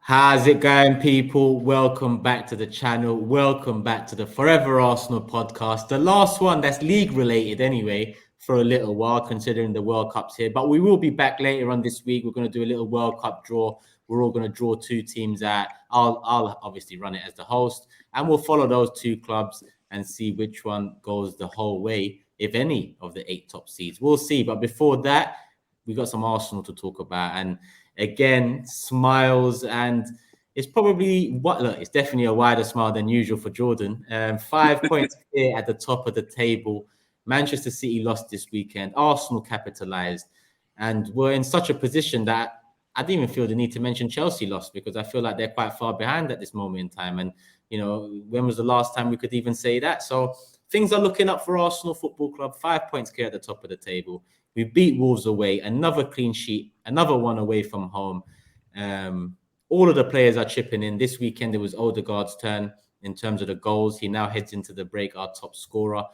How's it going, people? Welcome back to the channel. Welcome back to the Forever Arsenal podcast. The last one that's league related, anyway, for a little while, considering the World Cup's here. But we will be back later on this week. We're going to do a little World Cup draw. We're all going to draw two teams out. I'll obviously run it as the host, and we'll follow those two clubs and see which one goes the whole way, if any of the 8 top seeds. We'll see. But before that, we got some Arsenal to talk about. And again, smiles, and it's probably it's definitely a wider smile than usual for Jordan. 5 points here at the top of the table. Manchester City lost this weekend. Arsenal capitalized, and we're in such a position that I didn't even feel the need to mention Chelsea lost, because I feel like they're quite far behind at this moment in time. And when was the last time we could even say that? So things are looking up for Arsenal Football Club. 5 points clear at the top of the table. We beat Wolves away, another clean sheet, another one away from home. All of the players are chipping in. This weekend, it was Odegaard's turn in terms of the goals. He now heads into the break, our top scorer.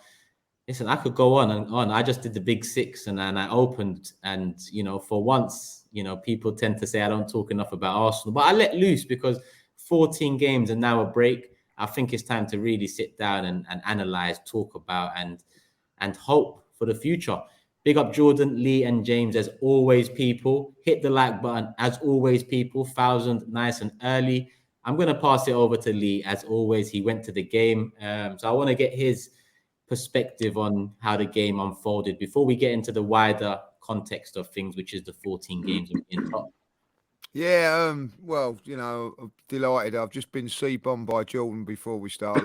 Listen, I could go on and on. I just did the big 6 and I opened. And, for once, people tend to say I don't talk enough about Arsenal. But I let loose because 14 games and now a break. I think it's time to really sit down and analyze, talk about, and hope for the future. Big up Jordan, Lee, and James, as always, people. Hit the like button, as always, people. 1,000, nice and early. I'm going to pass it over to Lee, as always. He went to the game. So I want to get his perspective on how the game unfolded before we get into the wider context of things, which is the 14 games in top. Yeah, well, I'm delighted. I've just been C-bombed by Jordan before we start,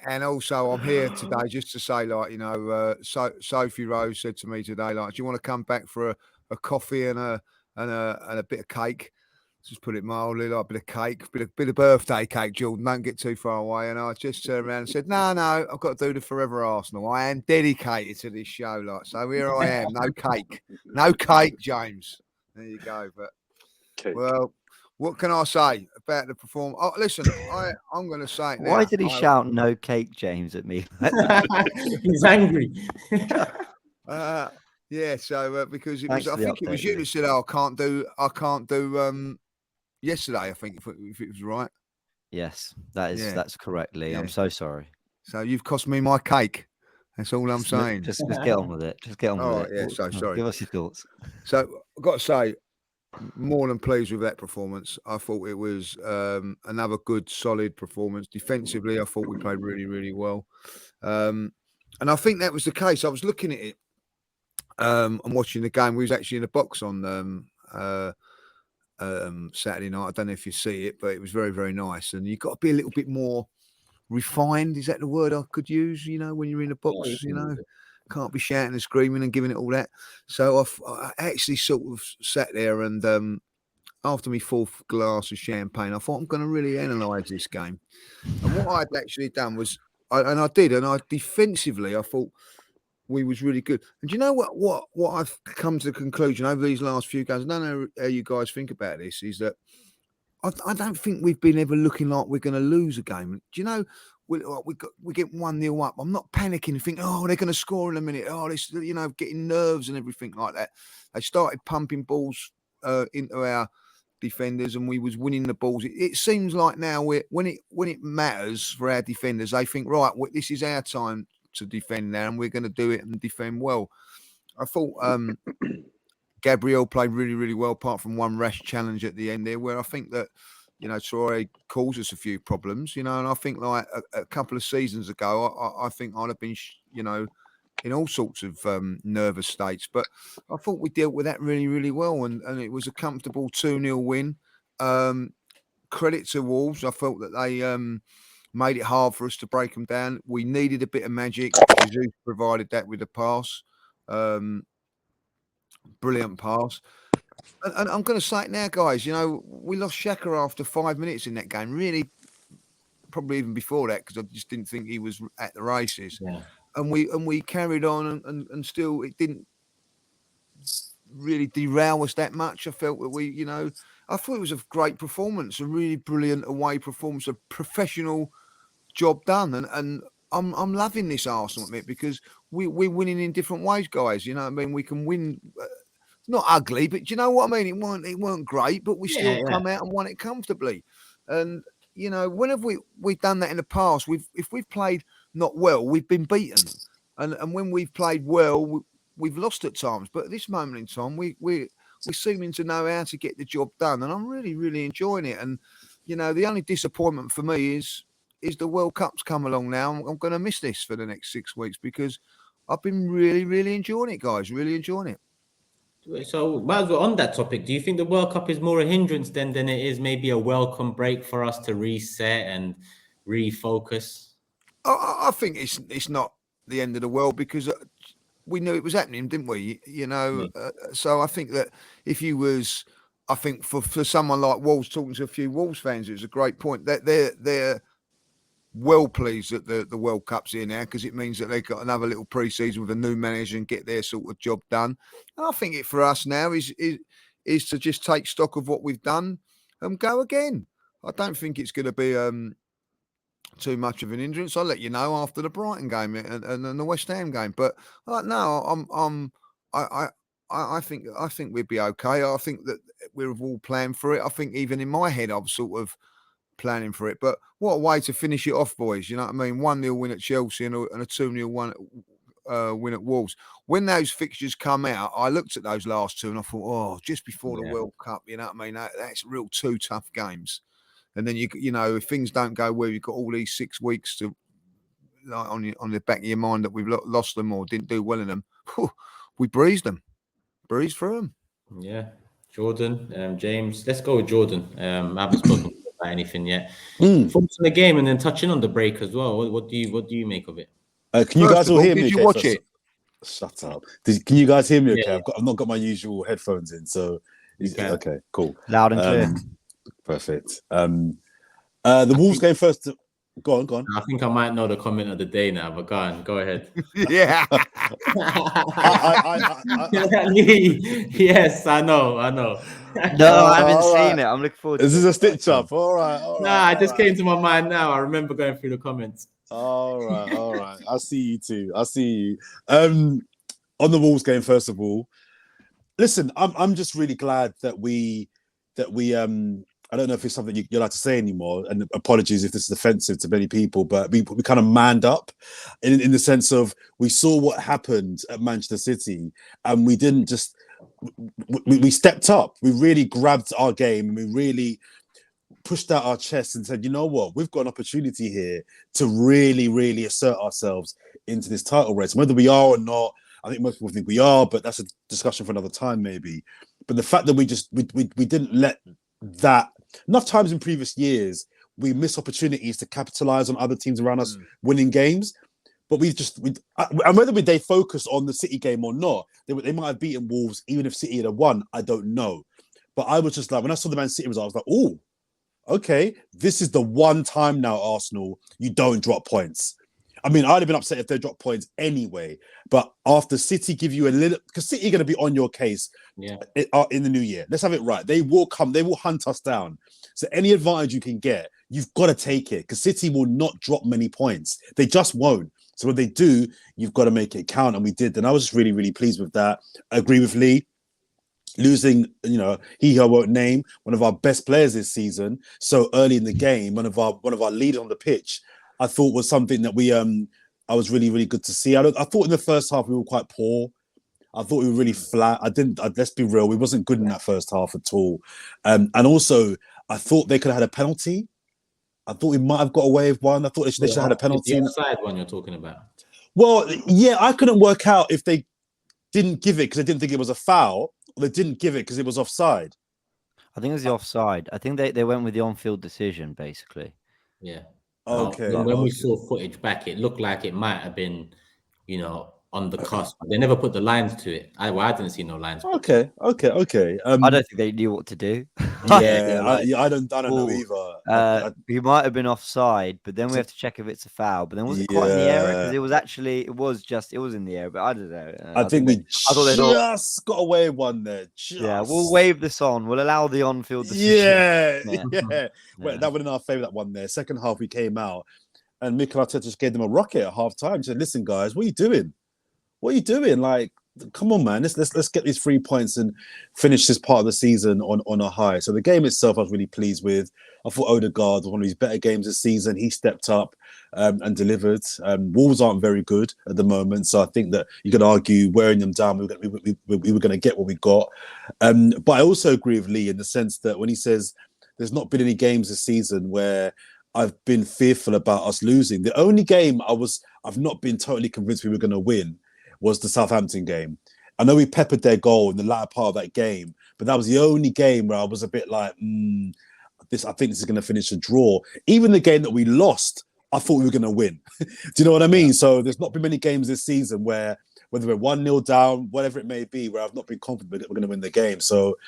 and also I'm here today just to say, Sophie Rose said to me today, do you want to come back for a coffee and a bit of cake? Just put it mildly, like a bit of cake, bit of birthday cake, Jordan. Don't get too far away. And I just turned around and said, no, I've got to do the Forever Arsenal. I am dedicated to this show, so here I am. No cake, James. There you go. But cake. Well, what can I say about the performance? Oh, listen, I'm going to say it now. Why did he shout "no cake, James" at me? He's angry. Yeah. So because it was, I think it was you who said, "Oh, I can't do." Yesterday, I think, if it was right. Yes, that's correct, Lee. Yeah. I'm so sorry. So you've cost me my cake. That's all I'm saying. Just get on with it. Just get on with it. Yeah, so sorry. Give us your thoughts. So I've got to say, more than pleased with that performance. I thought it was another good, solid performance. Defensively, I thought we played really, really well. And I think that was the case. I was looking at it and watching the game. We was actually in the box on Saturday night. I don't know if you see it, but it was very, very nice. And you've got to be a little bit more refined. Is that the word I could use? When you're in a box, can't be shouting and screaming and giving it all that. So I actually sort of sat there and after my 4th glass of champagne, I thought I'm going to really analyse this game. And what I'd actually done was, defensively, I thought we was really good. And do you know what I've come to the conclusion over these last few games? I don't know how you guys think about this, is that I don't think we've been ever looking like we're going to lose a game. Do you know, we get 1-0 up. I'm not panicking and think, oh, they're going to score in a minute. Oh, this, getting nerves and everything like that. They started pumping balls into our defenders, and we was winning the balls. It seems like now when it matters for our defenders, they think, right, this is our time to defend now, and we're going to do it and defend well. I thought Gabriel played really, really well, apart from one rash challenge at the end there, where I think that, Traore caused us a few problems, and I think like a couple of seasons ago, I think I'd have been, in all sorts of nervous states. But I thought we dealt with that really, really well, and it was a comfortable 2-0 win. Credit to Wolves. I felt that they made it hard for us to break them down. We needed a bit of magic. Jesus provided that with a pass. Brilliant pass. And I'm going to say it now, guys. We lost Xhaka after 5 minutes in that game. Really, probably even before that, because I just didn't think he was at the races. Yeah. And we carried on, and still it didn't really derail us that much. I felt that I thought it was a great performance, a really brilliant away performance, a professional job done, and I'm loving this Arsenal bit, because we're winning in different ways, guys. We can win. not ugly, but do you know what I mean? It weren't great, but we still come out and won it comfortably. And you know, when have we've done that in the past? If we've played not well, we've been beaten, and when we've played well, we've lost at times. But at this moment in time, we're seeming to know how to get the job done, and I'm really enjoying it. And you know, the only disappointment for me is the World Cup's come along now. I'm going to miss this for the next 6 weeks because I've been really enjoying it, guys. Really enjoying it. So, might as well on that topic. Do you think the World Cup is more a hindrance than it is maybe a welcome break for us to reset and refocus? I think it's not the end of the world because we knew it was happening, didn't we? You know, so I think that if you was, I think for someone like Wolves, talking to a few Wolves fans, it was a great point that they're well pleased that the World Cup's here now because it means that they've got another little pre-season with a new manager and get their sort of job done. And I think it for us now is to just take stock of what we've done and go again. I don't think it's going to be too much of an hindrance. I'll let you know after the Brighton game and the West Ham game. But no, I think we'd be okay. I think that we're all planned for it. I think even in my head, I've sort of planning for it. But what a way to finish it off, boys. You know what I mean? 1-0 win at Chelsea and a 2-0 win at Wolves. When those fixtures come out, I looked at those last two and I thought, oh, just before the World Cup, you know what I mean? That's real two tough games. And then you know, if things don't go well, you've got all these 6 weeks to on the back of your mind that we've lost them or didn't do well in them. We breezed through them. Yeah, Jordan, James. Let's go with Jordan. I haven't spoken about anything yet. Thoughts on the game, and then touching on the break as well. What do you make of it? Can you guys all hear me? Did you watch it? Shut up. Can you guys hear me? Okay, I've not got my usual headphones in, so okay, cool, loud and clear. Perfect. The Wolves game first. Go on. I think I might know the comment of the day now, but go ahead. Yeah. Yes, I know. No, I haven't seen it. I'm looking forward to This is a stitch up. All right. It just came to my mind now. I remember going through the comments. All right. I see you too. I see you. On the Wolves game, first of all, listen, I'm just really glad that we I don't know if it's something you're allowed to say anymore, and apologies if this is offensive to many people, but we kind of manned up in the sense of we saw what happened at Manchester City and we didn't just, we stepped up. We really grabbed our game and we really pushed out our chest and said, you know what, we've got an opportunity here to really assert ourselves into this title race. Whether we are or not, I think most people think we are, but that's a discussion for another time maybe. But the fact that we didn't let that, enough times in previous years, we miss opportunities to capitalize on other teams around us winning games. But and whether they focus on the City game or not, they might have beaten Wolves even if City had won. I don't know. But I was just like, when I saw the Man City result, I was like, oh, okay, this is the one time now, Arsenal, you don't drop points. I mean, I'd have been upset if they dropped points anyway. But after City give you a little, because City are going to be on your case in the new year. Let's have it right. They will come. They will hunt us down. So any advantage you can get, you've got to take it because City will not drop many points. They just won't. So when they do, you've got to make it count. And we did. And I was just really pleased with that. I agree with Lee. Losing, he who I won't name, one of our best players this season, so early in the game, one of our leaders on the pitch, I thought was something that I was really good to see. I thought in the first half we were quite poor. I thought we were really flat. Let's be real, we wasn't good in that first half at all. And also, I thought they could have had a penalty. I thought we might have got away with one. I thought they should have had a penalty. The offside one you're talking about. Well, yeah, I couldn't work out if they didn't give it because they didn't think it was a foul, or they didn't give it because it was offside. I think it was the offside. I think they went with the on-field decision, basically. Yeah. Okay. When we saw footage back, it looked like it might have been, on the cusp. They never put the lines to it. I didn't see no lines. Okay. I don't think they knew what to do. I don't know either. He might have been offside, but then we have to check if it's a foul. But then was it quite in the air? Because it was in the air, but I don't know. I think we just got away with one there. Yeah, we'll wave this on. We'll allow the on-field decision. Yeah. Well, that went in our favour, that one there. Second half, we came out, and Mikel Arteta just gave them a rocket at half time. He said, listen, guys, what are you doing? What are you doing? Like, come on, man. Let's get these 3 points and finish this part of the season on a high. So the game itself, I was really pleased with. I thought Odegaard was one of his better games this season. He stepped up and delivered. Wolves aren't very good at the moment, so I think that you could argue wearing them down, we were going to get what we got. But I also agree with Lee in the sense that when he says there's not been any games this season where I've been fearful about us losing. The only game I've not been totally convinced we were going to win was the Southampton game. I know we peppered their goal in the latter part of that game, but that was the only game where I was a bit like, I think this is going to finish a draw. Even the game that we lost, I thought we were going to win. Do you know what I mean? Yeah. So there's not been many games this season where, whether we're 1-0 down, whatever it may be, where I've not been confident that we're going to win the game. So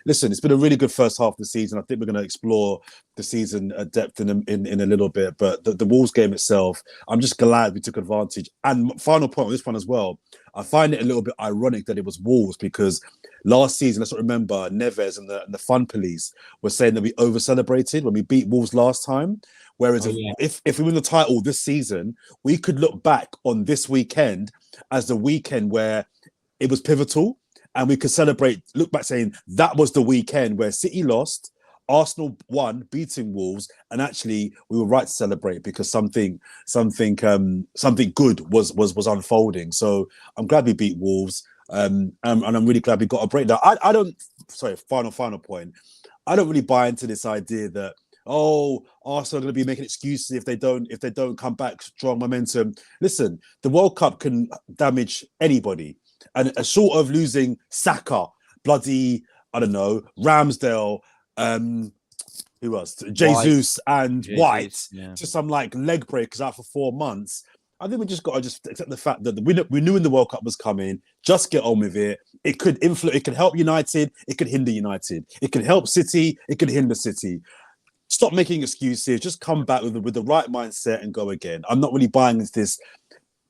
listen, it's been a really good first half of the season. I think we're going to explore the season at depth in a little bit. But the Wolves game itself, I'm just glad we took advantage. And final point on this one as well, I find it a little bit ironic that it was Wolves because last season, let's not remember, Neves and the Fun Police were saying that we over-celebrated when we beat Wolves last time. Whereas if we win the title this season, we could look back on this weekend as the weekend where it was pivotal. And we could celebrate, look back saying that was the weekend where City lost, Arsenal won, beating Wolves, and actually we were right to celebrate because something good was unfolding. So I'm glad we beat Wolves, and I'm really glad we got a break. Now, final point. I don't really buy into this idea that Arsenal are going to be making excuses if they don't come back strong momentum. Listen, the World Cup can damage anybody. And short of losing Saka, bloody, I don't know, Ramsdale, who else? Jesus and White to some like leg breakers out for 4 months. I think we just got to accept the fact that we knew when the World Cup was coming. Just get on with it. It could it could help United. It could hinder United. It could help City. It could hinder City. Stop making excuses. Just come back with the right mindset and go again. I'm not really buying this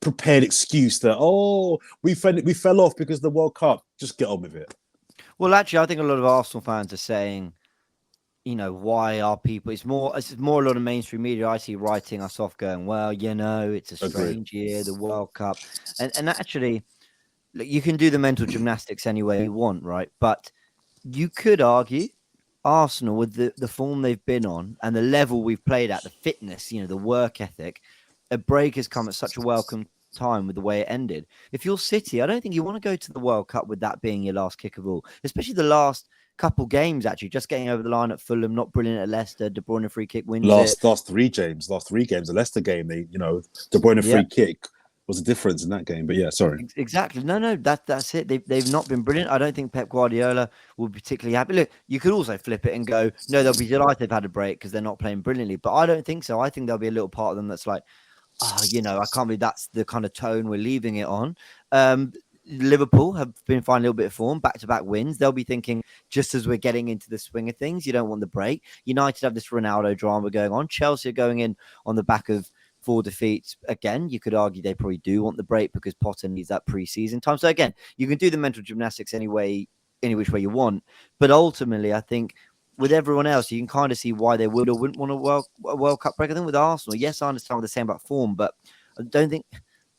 prepared excuse that we fell off because of the World Cup. Just get on with it. Well, actually, I think a lot of Arsenal fans are saying, why are people? It's more a lot of mainstream media I see writing us off, going, well, it's a strange year, the World Cup, and actually, look, you can do the mental gymnastics any way you want, right? But you could argue Arsenal with the form they've been on and the level we've played at, the fitness, the work ethic. A break has come at such a welcome time with the way it ended. If you're City, I don't think you want to go to the World Cup with that being your last kick of all, especially the last couple games, actually. Just getting over the line at Fulham, not brilliant at Leicester, De Bruyne free kick wins last three games, the Leicester game, De Bruyne free kick was a difference in that game. But yeah, sorry. Exactly. No, that's it. They've not been brilliant. I don't think Pep Guardiola will be particularly happy. Look, you could also flip it and go, no, they'll be delighted they've had a break because they're not playing brilliantly. But I don't think so. I think there'll be a little part of them that's like, I can't believe that's the kind of tone we're leaving it on. Liverpool have been finding a little bit of form, back-to-back wins. They'll be thinking, just as we're getting into the swing of things, you don't want the break. United have this Ronaldo drama going on. Chelsea are going in on the back of 4 defeats. Again, you could argue they probably do want the break because Potter needs that pre-season time. So again, you can do the mental gymnastics any which way you want. But ultimately, I think with everyone else, you can kind of see why they would or wouldn't want a World Cup break. I think with Arsenal, yes, I understand what they're saying about form, but I don't think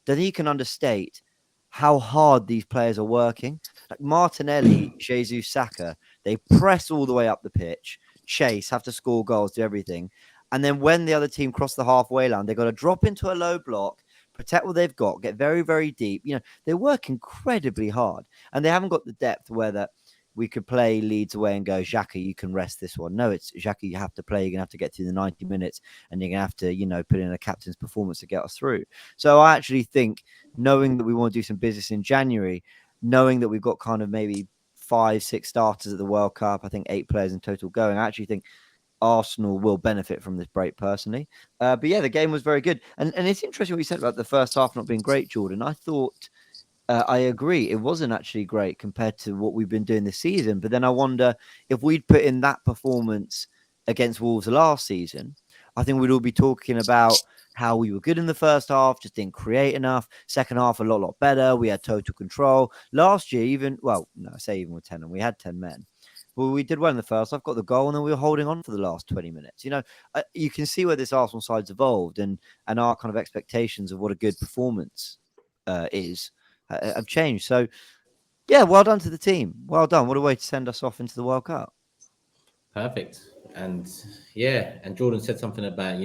you can understate how hard these players are working. Like Martinelli, Jesus, Saka, they press all the way up the pitch, chase, have to score goals, do everything. And then when the other team cross the halfway line, they've got to drop into a low block, protect what they've got, get very, very deep. They work incredibly hard, and they haven't got the depth where we could play Leeds away and go, Xhaka, you can rest this one. No, it's Xhaka, you have to play. You're going to have to get through the 90 minutes and you're going to have to, put in a captain's performance to get us through. So I actually think, knowing that we want to do some business in January, knowing that we've got kind of maybe 5-6 starters at the World Cup, I think 8 players in total going, I actually think Arsenal will benefit from this break personally. But yeah, the game was very good. And it's interesting what you said about the first half not being great, Jordan. I thought... I agree. It wasn't actually great compared to what we've been doing this season. But then I wonder if we'd put in that performance against Wolves last season, I think we'd all be talking about how we were good in the first half, just didn't create enough. Second half, a lot better. We had total control. Last year, even with 10, and we had 10 men. Well, we did well in the first half, got the goal, and then we were holding on for the last 20 minutes. You can see where this Arsenal side's evolved and our kind of expectations of what a good performance is. Have changed. So Yeah, well done to the team. Well done. What a way to send us off into the World Cup. Perfect. And yeah, and Jordan said something about,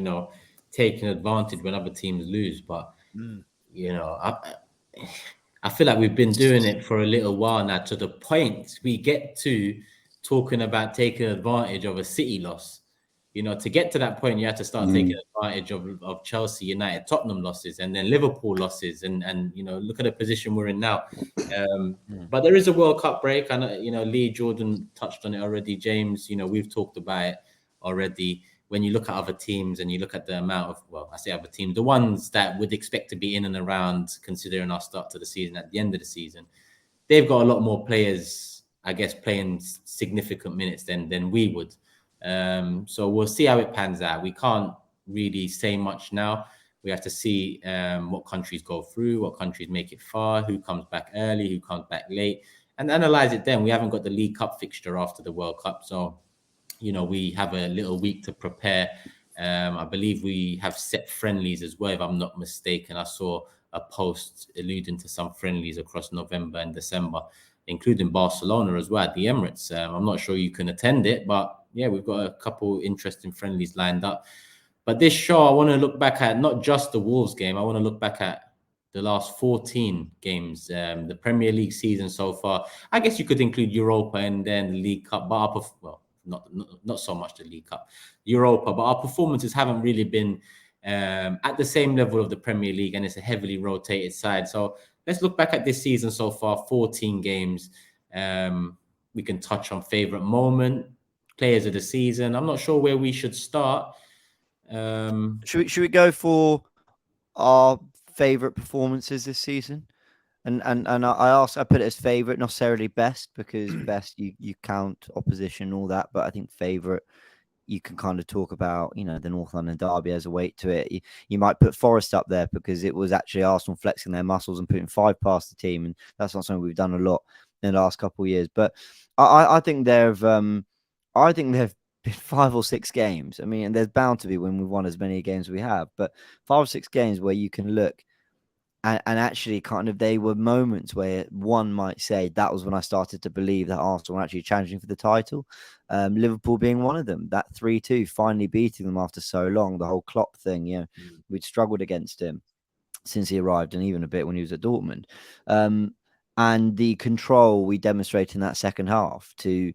taking advantage when other teams lose. But, I feel like we've been doing it for a little while now, to the point we get to talking about taking advantage of a City loss. To get to that point, you have to start taking advantage of Chelsea, United, Tottenham losses, and then Liverpool losses, and look at the position we're in now. But there is a World Cup break, and Lee, Jordan touched on it already. James, we've talked about it already. When you look at other teams and you look at the amount of, well, I say other teams, the ones that would expect to be in and around, considering our start to the season at the end of the season, they've got a lot more players, I guess, playing significant minutes than we would. So we'll see how it pans out. We can't really say much now. We have to see what countries go through, what countries make it far, who comes back early, who comes back late, and analyze it then. We haven't got the League Cup fixture after the World Cup, so we have a little week to prepare. I believe we have set friendlies as well, if I'm not mistaken. I saw a post alluding to some friendlies across November and December, including Barcelona as well at the Emirates. I'm not sure you can attend it, but yeah, we've got a couple interesting friendlies lined up. But this show, I want to look back at not just the Wolves game. I want to look back at the last 14 games, the Premier League season so far. I guess you could include Europa and then the League Cup, but not so much the League Cup, Europa, but our performances haven't really been at the same level of the Premier League, and it's a heavily rotated side. So let's look back at this season so far, 14 games. We can touch on favourite moment, players of the season. I'm not sure where we should start. Should we go for our favourite performances this season? And I put it as favourite, not necessarily best, because best you count opposition and all that, but I think favourite, you can kind of talk about, the North London derby as a weight to it. You might put Forest up there because it was actually Arsenal flexing their muscles and putting 5 past the team, and that's not something we've done a lot in the last couple of years. But I think they've been 5 or 6 games. I mean, and there's bound to be when we've won as many games as we have, but 5 or 6 games where you can look. And actually, kind of, they were moments where one might say that was when I started to believe that Arsenal were actually challenging for the title. Liverpool being one of them. That 3-2, finally beating them after so long. The whole Klopp thing, we'd struggled against him since he arrived, and even a bit when he was at Dortmund. And the control we demonstrated in that second half to,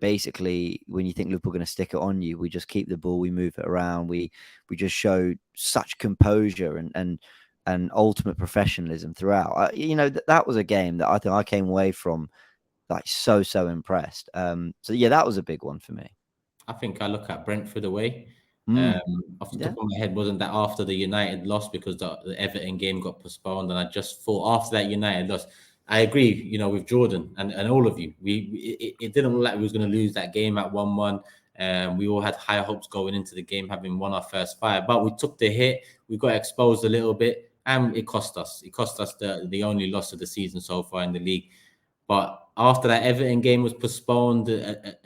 basically, when you think Liverpool are going to stick it on you, we just keep the ball, we move it around, we just showed such composure and ultimate professionalism throughout. That was a game that I think I came away from like so impressed. So yeah, that was a big one for me. I think I look at Brentford away. Off the top of my head, wasn't that after the United loss, because the Everton game got postponed, and I just thought after that United loss, I agree, with Jordan and all of you. It didn't look like we was going to lose that game at 1-1. We all had high hopes going into the game, having won our first 5, but we took the hit. We got exposed a little bit, and it cost us. It cost us the only loss of the season so far in the league. But after that Everton game was postponed, an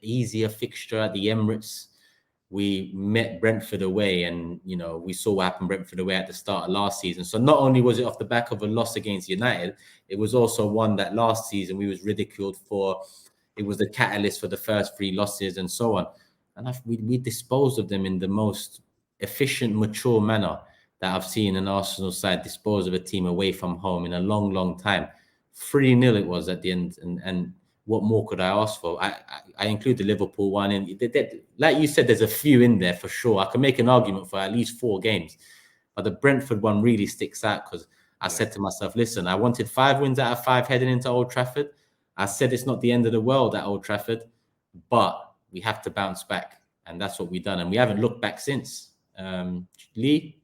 easier fixture at the Emirates, we met Brentford away, and we saw what happened Brentford away at the start of last season. So not only was it off the back of a loss against United, it was also one that last season we was ridiculed for. It was the catalyst for the first 3 losses and so on. And we disposed of them in the most efficient, mature manner that I've seen an Arsenal side dispose of a team away from home in a long time. 3-0 it was at the end, and what more could I ask for? I include the Liverpool one, and like you said, there's a few in there for sure. I can make an argument for at least 4 games, but the Brentford one really sticks out because I said to myself, listen, I wanted 5 wins out of 5 heading into Old Trafford. I said it's not the end of the world at Old Trafford, but we have to bounce back, and that's what we've done, and we haven't looked back since. Lee?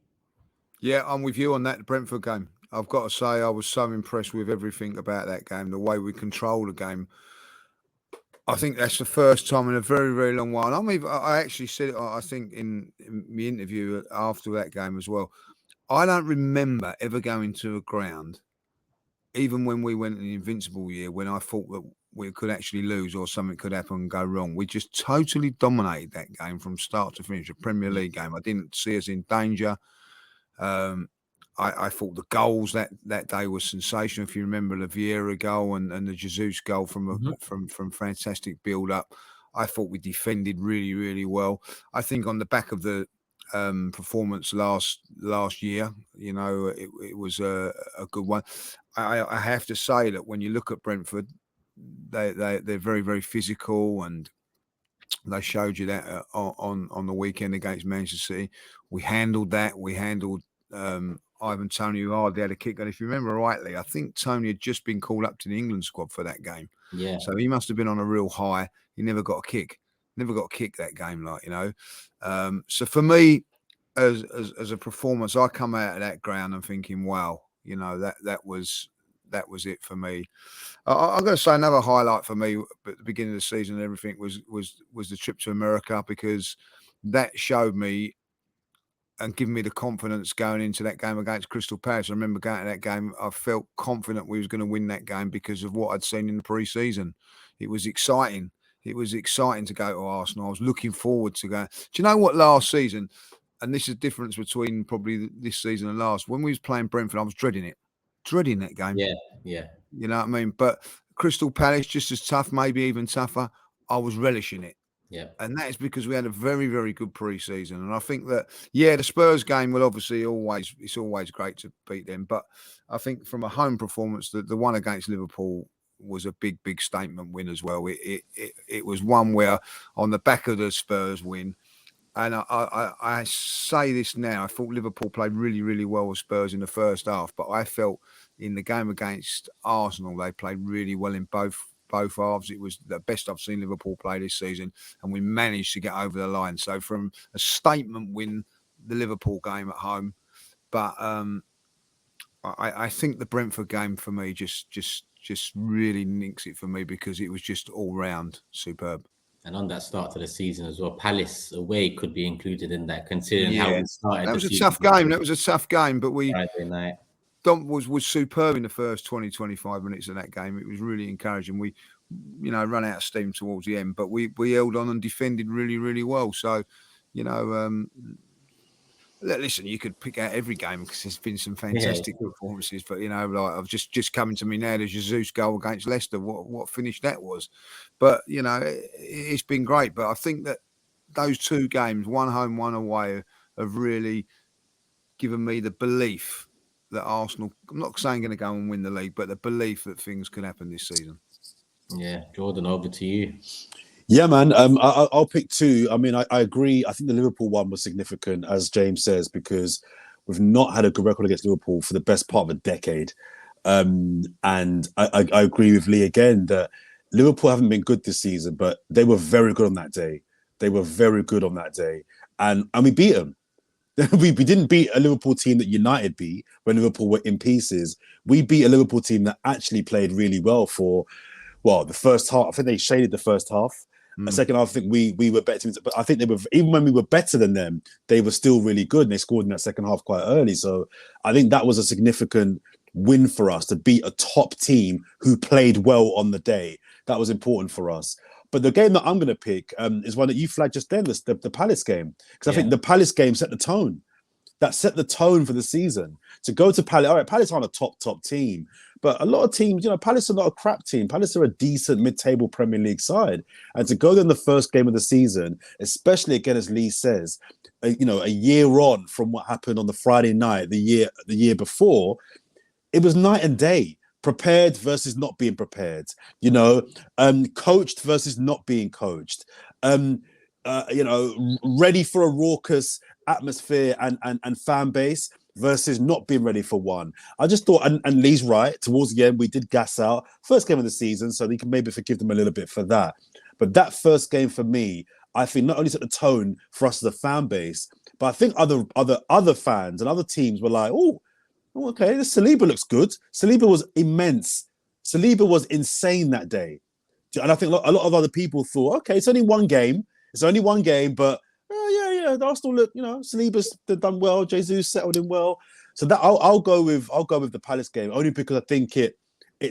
Yeah, I'm with you on that Brentford game. I've got to say, I was so impressed with everything about that game, the way we control the game. I think that's the first time in a very, very long while. And I actually said it, I think, in the interview after that game as well. I don't remember ever going to a ground, even when we went in the Invincible year, when I thought that we could actually lose or something could happen and go wrong. We just totally dominated that game from start to finish, a Premier League game. I didn't see us in danger. I thought the goals that day was sensational. If you remember the Vieira goal and the Jesus goal from fantastic build up, I thought we defended really, really well. I think on the back of the performance last year, you know, it was a good one. I have to say that when you look at Brentford, they're very, very physical, and they showed you that on the weekend against Manchester City. We handled that. We handled Ivan Toney, who hardly had a kick. And if you remember rightly, I think Toney had just been called up to the England squad for that game. Yeah. So he must have been on a real high. He never got a kick. Never got a kick that game, like, you know. So for me, as a performance, I come out of that ground and thinking, wow, you know, that was it for me. I'm going to say another highlight for me at the beginning of the season and everything was the trip to America, because that showed me and given me the confidence going into that game against Crystal Palace. I remember going to that game, I felt confident we was going to win that game because of what I'd seen in the pre-season. It was exciting. It was exciting to go to Arsenal. I was looking forward to going. Do you know what, last season, and this is the difference between probably this season and last, when we was playing Brentford, I was dreading that game. Yeah. You know what I mean? But Crystal Palace, just as tough, maybe even tougher, I was relishing it. Yeah. And that is because we had a very, very good pre-season. And I think that, yeah, the Spurs game will obviously it's always great to beat them. But I think from a home performance, the one against Liverpool was a big, big statement win as well. It was one where on the back of the Spurs win, and I say this now, I thought Liverpool played really, really well with Spurs in the first half, but I felt in the game against Arsenal, they played really well in both halves. It was the best I've seen Liverpool play this season, and we managed to get over the line. So from a statement win, the Liverpool game at home, but I think the Brentford game for me just really nicks it for me, because it was just all round superb. And on that start to the season as well, Palace away could be included in that, considering how we started. That was a tough game. That was a tough game, but Friday night. Dom was superb in the first 20-25 minutes of that game. It was really encouraging. We, you know, ran out of steam towards the end, but we held on and defended really, really well. So, you know, listen, you could pick out every game because there's been some fantastic performances. But, you know, like I've just coming to me now, the Jesus goal against Leicester, what finish that was. But, you know, it's been great. But I think that those two games, one home, one away, have really given me the belief that Arsenal, I'm not saying going to go and win the league, but the belief that things can happen this season. Yeah, Jordan, over to you. Yeah, man. I'll pick two. I mean, I agree. I think the Liverpool one was significant, as James says, because we've not had a good record against Liverpool for the best part of a decade. And I agree with Lee again that Liverpool haven't been good this season, but they were very good on that day. They were very good on that day. And we beat them. we didn't beat a Liverpool team that United beat when Liverpool were in pieces. We beat a Liverpool team that actually played really well for, well, the first half. I think they shaded the first half. The second half, I think we were better. But I think they were, even when we were better than them, they were still really good. And they scored in that second half quite early. So I think that was a significant win for us to beat a top team who played well on the day. That was important for us. But the game that I'm going to pick is one that you flagged just then, the Palace game. Because I think the Palace game set the tone. That set the tone for the season. To go to Palace, all right, Palace aren't a top team. But a lot of teams, you know, Palace are not a crap team. Palace are a decent mid-table Premier League side. And to go there in the first game of the season, especially again, as Lee says, you know, a year on from what happened on the Friday night, the year before, it was night and day. Prepared versus not being prepared, you know, coached versus not being coached, you know, ready for a raucous atmosphere and fan base versus not being ready for one. I just thought, and Lee's right, towards the end, we did gas out. First game of the season, so you can maybe forgive them a little bit for that. But that first game for me, I think not only set the tone for us as a fan base, but I think other fans and other teams were like, oh, okay, this Saliba looks good. Saliba was immense. Saliba was insane that day. And I think a lot of other people thought, okay, it's only one game. But yeah, the Arsenal look, you know, Saliba's done well. Jesus settled in well. So that I'll go with the Palace game, only because I think it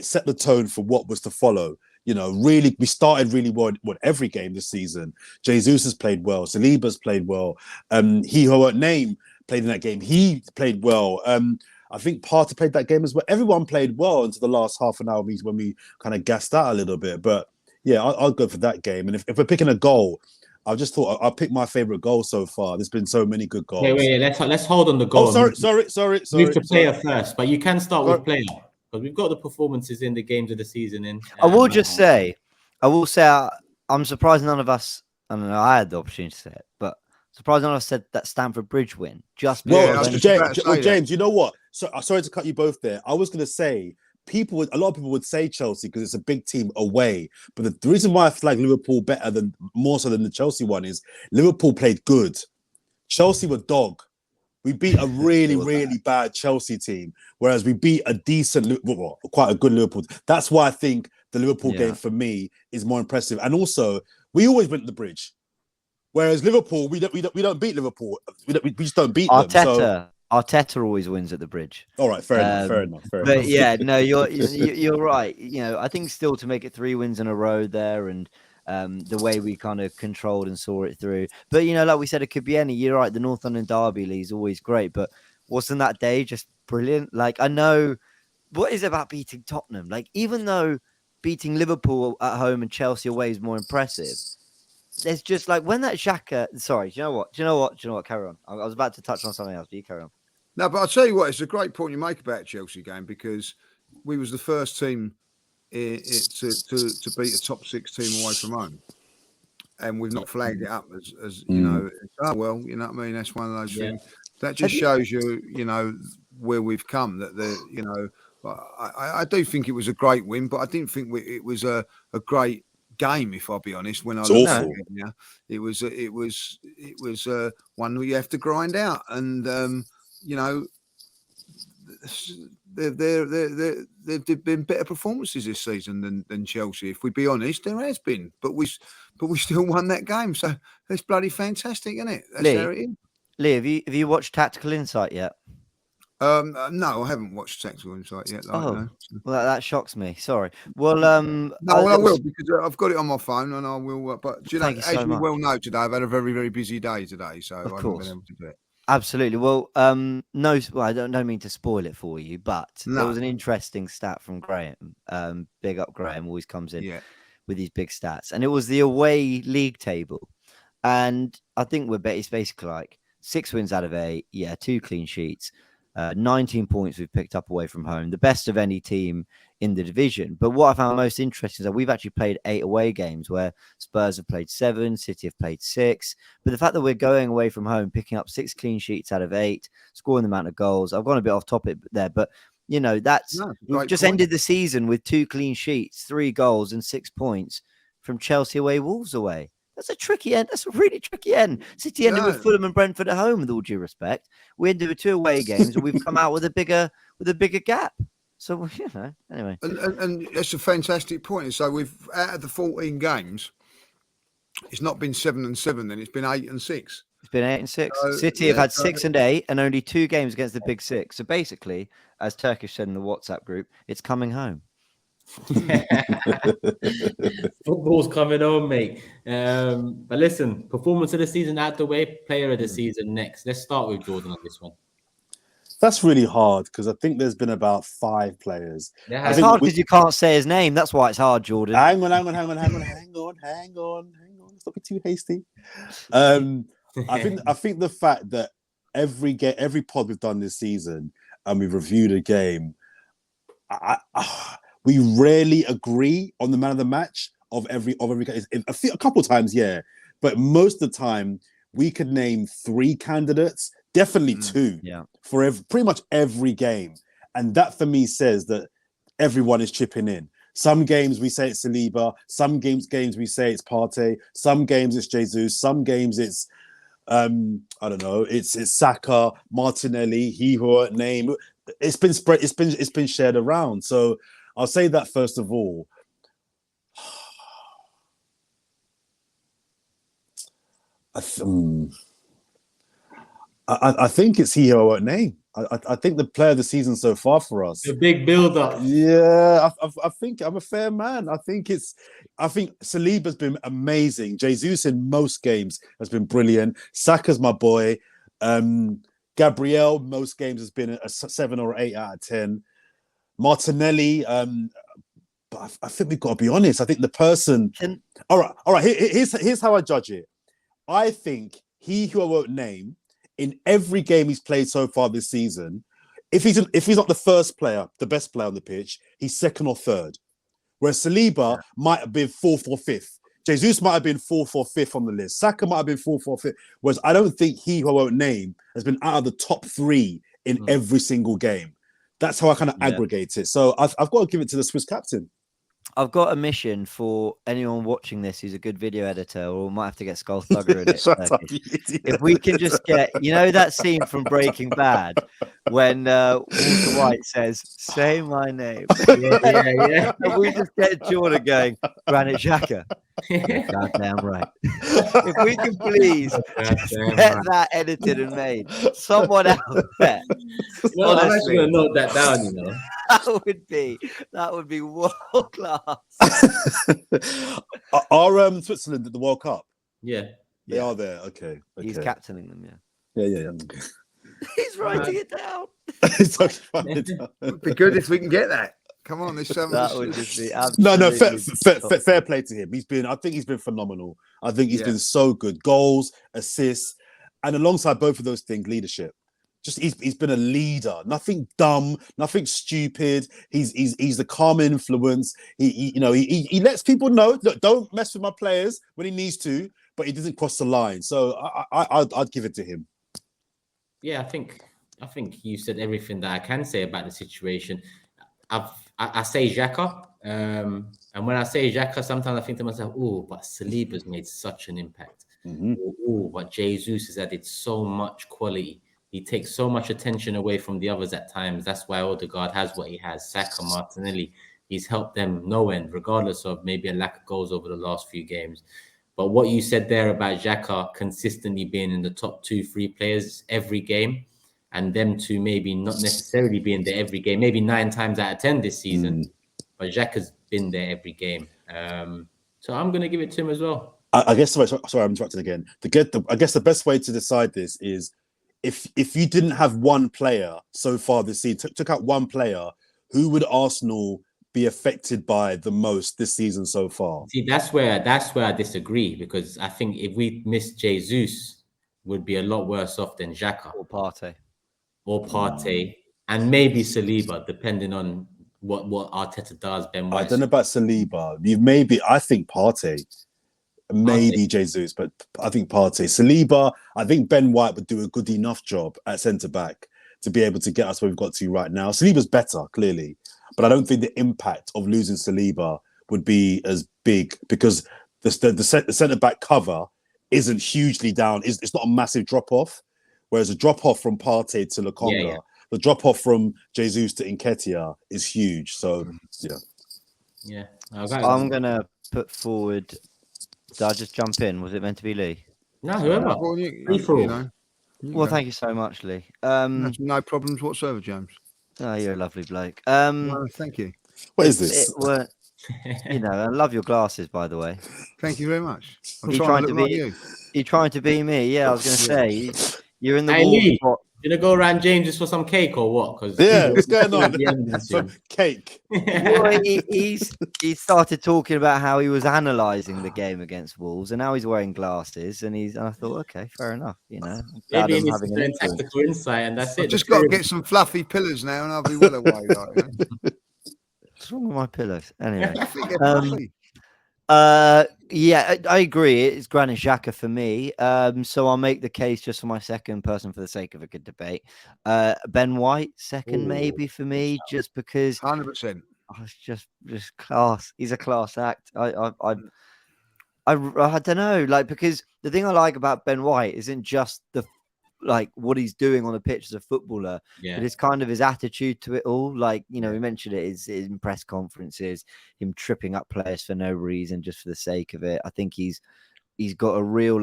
set the tone for what was to follow. You know, really, we started really well every game this season. Jesus has played well. Saliba's played well. He who I won't name played in that game. He played well. I think Partey played that game as well. Everyone played well into the last half an hour when we kind of gassed out a little bit. But yeah, I'll go for that game. And if we're picking a goal, I just thought I'll pick my favorite goal so far. There's been so many good goals. Wait. Let's hold on the goal. Oh, sorry. Move to player first, but you can start with player because we've got the performances in the games of the season in. I will say, I'm surprised none of us. I don't know. I had the opportunity to say it, but surprised none of us said that Stamford Bridge win. Just James, you know what? So sorry to cut you both there. I was going to say a lot of people would say Chelsea because it's a big team away. But the reason why I feel like Liverpool more so than the Chelsea one is Liverpool played good. Chelsea were dog. We beat a really bad Chelsea team, whereas we beat a decent, quite a good Liverpool. That's why I think the Liverpool game for me is more impressive. And also, we always went to the Bridge, whereas Liverpool, we don't beat Liverpool. We just don't beat them. So Arteta always wins at the Bridge. All right, fair enough. But yeah, no, you're right. You know, I think still to make it 3 wins in a row there, and the way we kind of controlled and saw it through. But you know, like we said, it could be any. You're right. The North London derby league is always great, but wasn't that day just brilliant? Like, I know what is it about beating Tottenham. Like, even though beating Liverpool at home and Chelsea away is more impressive, there's just like when that Xhaka. Sorry, do you know what? Carry on. I was about to touch on something else. But you carry on. No, but I'll tell you what, it's a great point you make about the Chelsea game because we was the first team to beat a top 6 team away from home. And we've not flagged it up as you know, oh, well, you know what I mean? That's one of those things. That just shows you know, where we've come. That you know, I do think it was a great win, but I didn't think it was a great game, if I'll be honest. When I looked at it, yeah, it was one that you have to grind out, and you know, there've been better performances this season than Chelsea. If we be honest, there has been, but we still won that game. So that's bloody fantastic, isn't it? That's how it is. Lee, have you watched Tactical Insight yet? No, I haven't watched Tactical Insight yet. Well, that shocks me. Sorry. Well, no, I will because I've got it on my phone, and I will. But do you know, as you well know, today I've had a very, very busy day today, so I haven't been able to do it. Absolutely. Well, no, I don't mean to spoil it for you, but there was an interesting stat from Graham. Big up Graham, always comes in with these big stats, and it was the away league table, and I think it's basically like 6 wins out of 8, 2 clean sheets, 19 points we've picked up away from home, the best of any team in the division. But what I found most interesting is that we've actually played 8 away games where Spurs have played 7, City have played 6. But the fact that we're going away from home, picking up 6 clean sheets out of 8, scoring the amount of goals, I've gone a bit off topic there, but you know, we've just ended the season with 2 clean sheets, 3 goals and 6 points from Chelsea away, Wolves away. That's a tricky end. That's a really tricky end. City ended with Fulham and Brentford at home, with all due respect. We ended with 2 away games, and we've come out with a bigger gap. So, you know, anyway. And that's a fantastic point. So we've, out of the 14 games, it's not been 7 and 7, then it's been 8 and 6. It's been 8 and 6. City have had 6 and 8 and only 2 games against the big 6. So basically, as Turkish said in the WhatsApp group, it's coming home. Football's coming home, mate. But listen, performance of the season out the way, player of the season next. Let's start with Jordan on this one. That's really hard because I think there's been about 5 players. Yeah, it's hard because you can't say his name. That's why it's hard, Jordan. Hang on. Let's not be too hasty. I think the fact that every pod we've done this season and we've reviewed a game, we rarely agree on the man of the match of every game. A couple of times, yeah, but most of the time we could name 3 candidates, definitely 2, for pretty much every game, and that for me says that everyone is chipping in. Some games we say it's Saliba, some games we say it's Partey, some games it's Jesus, some games it's I don't know, it's Saka, Martinelli, he who name. It's been spread. It's been shared around. So I'll say that first of all. I think it's he who name. I think the player of the season so far for us. The big build-up. Yeah, I think I'm a fair man. I think Saliba's been amazing. Jesus in most games has been brilliant. Saka's my boy. Gabriel, most games has been a 7 or 8 out of 10. Martinelli, but I think we've got to be honest. I think the person. All right. Here's how I judge it. I think he who I won't name in every game he's played so far this season, if he's not the first player, the best player on the pitch, he's second or third. Whereas Saliba might have been fourth or fifth. Jesus might have been fourth or fifth on the list. Saka might have been fourth or fifth. Whereas I don't think he who I won't name has been out of the top 3 in every single game. That's how I kind of aggregate it. So I've got to give it to the Swiss captain. I've got a mission for anyone watching this who's a good video editor, or might have to get Skull Thugger in it. If we can just get, that scene from Breaking Bad when Walter White says, "Say my name." Yeah. If we just get Jordan going, Granit Xhaka. Goddamn right. If we can please get that edited and made, someone out there. I'm actually going to note that down. That would be world class. Are Switzerland at the World Cup? Yeah. They are there. Okay. He's captaining them, Yeah. He's writing it down. It'd be good if we can get that. Come on, there's so much. That would just be absolutely fair play to him. I think he's been phenomenal. I think he's been so good. Goals, assists, and alongside both of those things, leadership. Just he's been a leader. Nothing dumb, nothing stupid. He's the calm influence. He lets people know, look, don't mess with my players when he needs to, but he doesn't cross the line. So I'd give it to him. Yeah, I think you said everything that I can say about the situation. I say Xhaka, and when I say Xhaka, sometimes I think to myself, "Oh, but Saliba's made such an impact. Oh, but Jesus has added so much quality. He takes so much attention away from the others at times. That's why Odegaard has what he has. Saka, Martinelli, he's helped them no end, regardless of maybe a lack of goals over the last few games." But what you said there about Xhaka consistently being in the top 2-3 players every game, and them to maybe not necessarily be in there every game, maybe 9 times out of 10 this season, but Xhaka's been there every game. So I'm going to give it to him as well. I guess, sorry, I'm interrupting again. I guess the best way to decide this is if you didn't have one player so far this season, took out one player, who would Arsenal be affected by the most this season so far? See, that's where I disagree, because I think if we miss Jesus, would be a lot worse off than Xhaka or Partey, and maybe Saliba, depending on what Arteta does. Ben White. I don't know about Saliba. I think Partey, maybe Jesus, but I think Partey. Saliba, I think Ben White would do a good enough job at centre back to be able to get us where we've got to right now. Saliba's better, clearly, but I don't think the impact of losing Saliba would be as big, because the centre back cover isn't hugely down. It's not a massive drop off. Whereas a drop-off from Partey to Lokonga, the drop-off from Jesus to Nketiah is huge. So, yeah. I'm going to put forward... Did I just jump in? Was it meant to be Lee? No, whoever. Well, thank you so much, Lee. No problems whatsoever, James. Oh, you're a lovely bloke. Thank you. What is this? I love your glasses, by the way. Thank you very much. You're trying to be me. Yeah, I was going to say... You're in the Lee, wall. You gonna go around James just for some cake or what? Because what's going on? Some cake. Well, he started talking about how he was analysing the game against Wolves, and now he's wearing glasses. And I thought, okay, fair enough. Maybe he's having a tactical insight, and that's it. I've just got to get some fluffy pillows now, and I'll be well away. What's wrong with my pillows? Anyway. I agree. It's Granit Xhaka for me. So I'll make the case just for my second person for the sake of a good debate. Ben White, second maybe for me, just because 100%. It's just class. He's a class act. I don't know, because the thing I like about Ben White isn't just what he's doing on the pitch as a footballer, but it's kind of his attitude to it all. We mentioned it is in press conferences, him tripping up players for no reason, just for the sake of it. I think he's got a real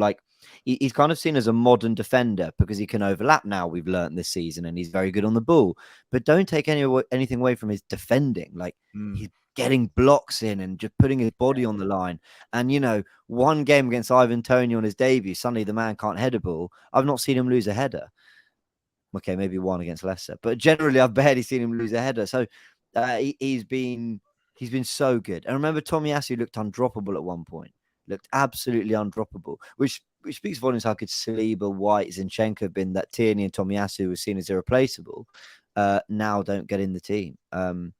he's kind of seen as a modern defender because he can overlap now. We've learned this season, and he's very good on the ball. But don't take anything away from his defending. He's getting blocks in and just putting his body on the line. And, one game against Ivan Toney on his debut, suddenly the man can't head a ball. I've not seen him lose a header. Okay, maybe one against Leicester, but generally I've barely seen him lose a header. So he's been so good. And remember, Tomiyasu looked undroppable at one point, looked absolutely undroppable, which speaks volumes how good Saliba, White, Zinchenko have been. That Tierney and Tomiyasu were seen as irreplaceable, now don't get in the team, and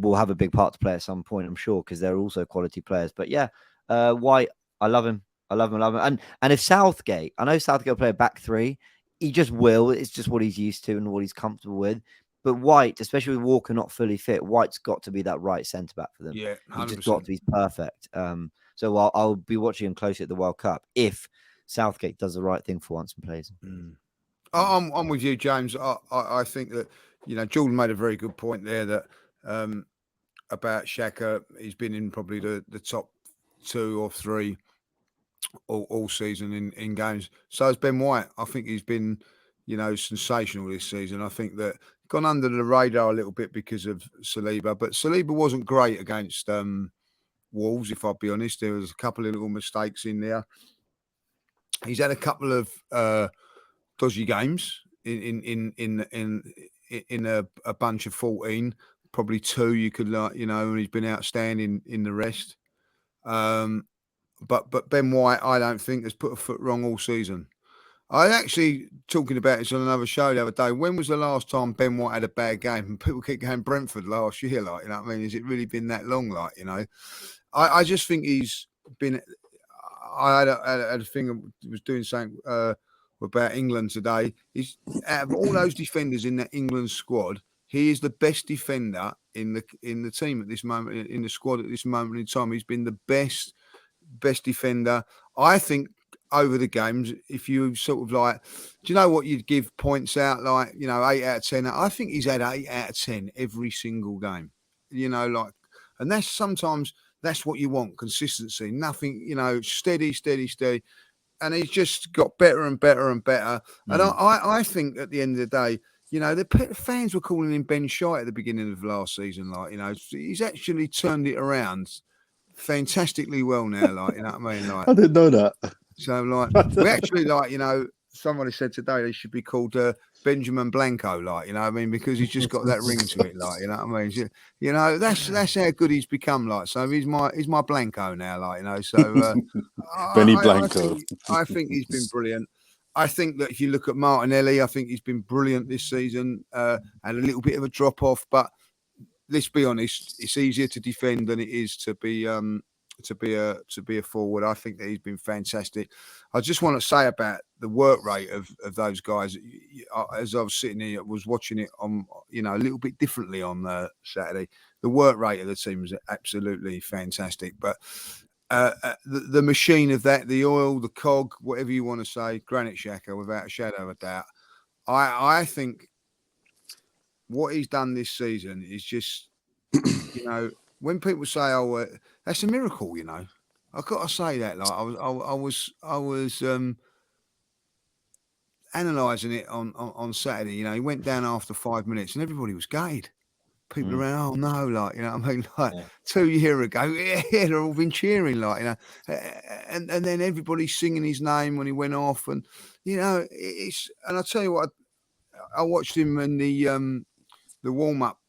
will have a big part to play at some point, I'm sure, because they're also quality players. But yeah, White, I love him. I love him. And if Southgate, I know Southgate will play a back three. He just will. It's just what he's used to and what he's comfortable with. But White, especially with Walker not fully fit, White's got to be that right centre back for them. Yeah, 100%. He's just got to be perfect. So I'll be watching him closely at the World Cup if Southgate does the right thing for once and plays him. I'm with you, James. I think that Jordan made a very good point there that about Xhaka. He's been in probably the top 2 or 3 all season in games. So has Ben White. I think he's been sensational this season. I think that gone under the radar a little bit because of Saliba, but Saliba wasn't great against Wolves, if I'll be honest. There was a couple of little mistakes in there. He's had a couple of dodgy games in a bunch of 14, probably 2 you could and he's been outstanding in the rest. But Ben White, I don't think has put a foot wrong all season. I actually talking about this on another show the other day. When was the last time Ben White had a bad game? And people keep going Brentford last year, like, you know what I mean? Has it really been that long? Like, I just think he's been. I had a thing. I was doing something about England today. He's out of all those defenders in that England squad, he is the best defender in the team at this moment, in the squad at this moment in time. He's been the best defender. I think over the games, if you sort of like, do you know what you'd give points out, like, 8 out of 10? I think he's had 8 out of 10 every single game, and that's sometimes that's what you want, consistency, nothing, steady. And he's just got better and better and better. And I think at the end of the day, the fans were calling him Ben Shite at the beginning of last season. Like, he's actually turned it around fantastically well now. Like, you know what I mean? Like, I didn't know that. So, like, we actually, like, somebody said today they should be called Benjamin Blanco, like, you know what I mean? Because he's just got that ring to it, like, you know what I mean? That's how good he's become, like. So he's my Blanco now, like, So Benny Blanco. I think he's been brilliant. I think that if you look at Martinelli, I think he's been brilliant this season. Had a little bit of a drop off, but let's be honest, it's easier to defend than it is to be a forward. I think that he's been fantastic. I just want to say about the work rate of those guys. As I was sitting here, I was watching it on, a little bit differently on Saturday. The work rate of the team was absolutely fantastic. But the machine of that, the oil, the cog, whatever you want to say, Granit Xhaka, without a shadow of a doubt. I think what he's done this season is just, when people say, "Oh, that's a miracle," I've got to say that. Like, I was analysing it on Saturday. He went down after 5 minutes, and everybody was gutted. People around, oh no, like, you know what I mean? Like, 2 years ago, yeah, they've all been cheering, like, and then everybody's singing his name when he went off, and it's. And I tell you what, I watched him in the warm up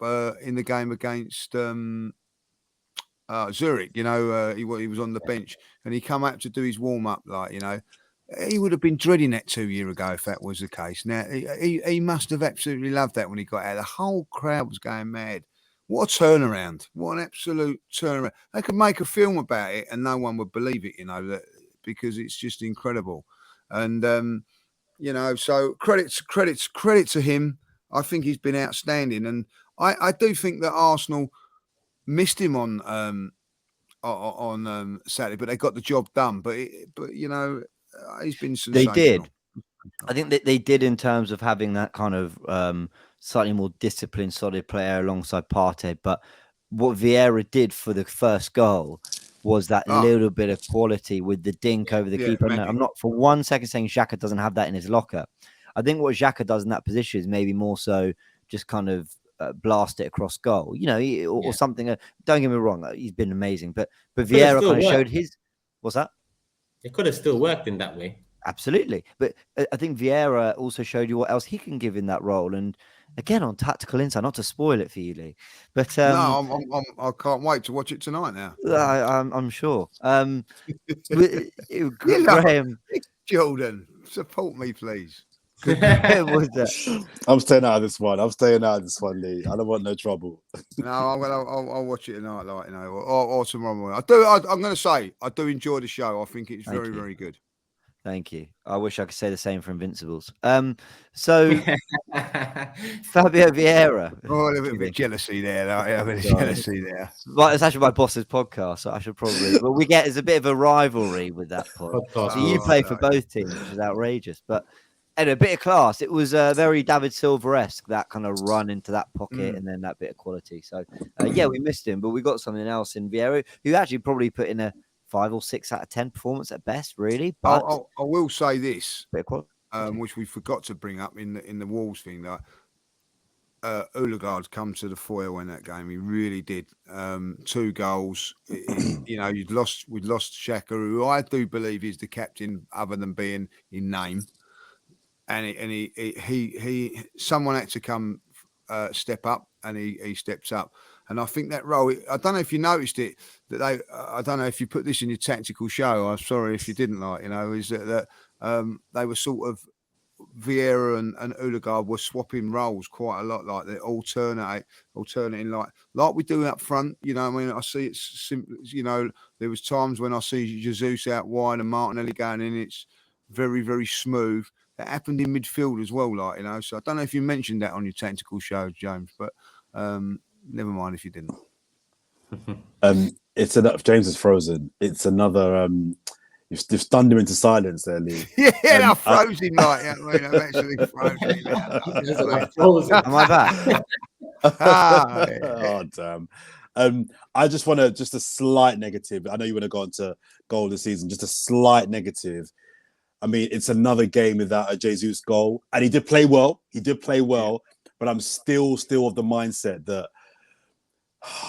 in the game against Zurich. He was on the bench and he come up to do his warm up. Like, he would have been dreading that 2 years ago if that was the case. Now he must have absolutely loved that when he got out. The whole crowd was going mad. What a turnaround! What an absolute turnaround! They could make a film about it and no one would believe it. Because it's just incredible. And so credit to him. I think he's been outstanding, and I do think that Arsenal missed him on Saturday, but they got the job done. But he's been sensational. They did. I think that they did in terms of having that kind of slightly more disciplined, solid player alongside Partey. But what Vieira did for the first goal was that little bit of quality with the dink over the keeper. No, I'm not for 1 second saying Xhaka doesn't have that in his locker. I think what Xhaka does in that position is maybe more so just kind of blast it across goal, or something. Don't get me wrong, he's been amazing, but Vieira kind of showed his. What's that? It could have still worked in that way. Absolutely. But I think Vieira also showed you what else he can give in that role. And again, on tactical insight, not to spoil it for you, Lee, but No, I can't wait to watch it tonight now. I'm sure. You know, Graham, Jordan, support me, please. Graham was that. I'm staying out of this one. I'm staying out of this one, Lee. I don't want no trouble. No, I'll watch it tonight, like you know, or tomorrow morning. I'm going to say I do enjoy the show. I think it's Thank very, you. very good. Thank you. I wish I could say the same for Invincibles. So Fabio Vieira. Oh, a little bit jealousy there. A bit of jealousy there. Well, it's actually my boss's podcast, so I should probably. But it's a bit of a rivalry with that pod. Podcast So you rules. play for both teams, which is outrageous. But and a bit of class. It was very David Silver-esque, that kind of run into that pocket and then that bit of quality. So yeah, we missed him, but we got something else in Vieira, who actually probably put in a 5 or 6 out of 10 performance at best, really. But I will say this, bit of quality. which we forgot to bring up in the Wolves thing, that Odegaard come to the foil in that game. He really did. 2 goals. You know, we'd lost Xhaka, who I do believe is the captain, other than being in name. And he someone had to come step up, and he steps up. And I think that role, I don't know if you noticed it, that I don't know if you put this in your tactical show. I'm sorry if you didn't, like, you know, is that they were sort of, Vieira and Odegaard were swapping roles quite a lot, like they're alternating like we do up front. You know, I mean, I see it's simple. You know, there was times when I see Jesus out wide and Martinelli going in. It's very, very smooth. That happened in midfield as well, like, you know. So I don't know if you mentioned that on your tactical show, James, but never mind if you didn't. It's enough. James is frozen. It's another. You've stunned him into silence there, Lee. Yeah, I froze him, like, I mean, I'm actually Frozen. Am I back? Oh, damn. I just want just a slight negative. I know you want to go on to goal of the season. Just a slight negative. I mean, it's another game without a Jesus goal, and he did play well. But I'm still of the mindset that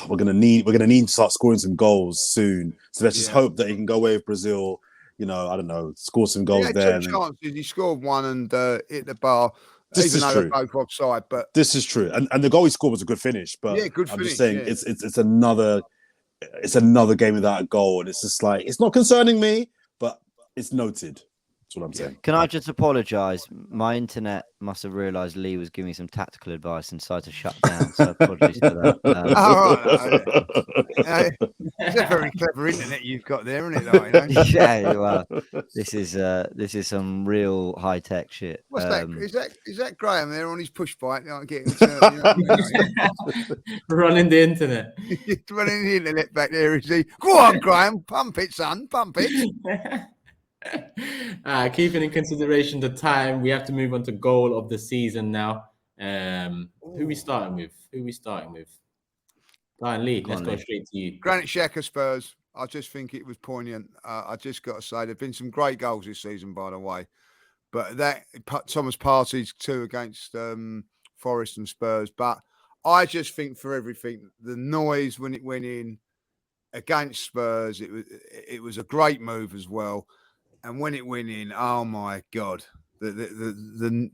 we're gonna need to start scoring some goals soon. So let's just hope that he can go away with Brazil. You know, I don't know, score some goals there. 2 chances. He scored one and hit the bar. This even is though true. they're both offside, but this is true. And the goal he scored was a good finish. But yeah, good I'm finish. just saying it's another game without a goal, and it's just like, it's not concerning me, but it's noted. That's what I'm saying. Can I just apologise? My internet must have realised Lee was giving me some tactical advice and decided to shut down. So apologies for that. It's a very clever internet you've got there, isn't it? Like, you know? Yeah, well, this is some real high tech shit. What's that? Is that Graham there on his push bike? Like, getting Running the internet. Running the internet back there, is he? Go on, Graham, pump it, son, pump it. Keeping in consideration the time, we have to move on to goal of the season now. Who we starting with? Go on, Lee. Let's go straight to you. Granit Xhaka, Spurs. I just think it was poignant. I just got to say, there've been some great goals this season, by the way. But that Thomas Partey's 2 against Forest and Spurs. But I just think, for everything, the noise when it went in against Spurs, it was a great move as well. And when it went in, oh my God, that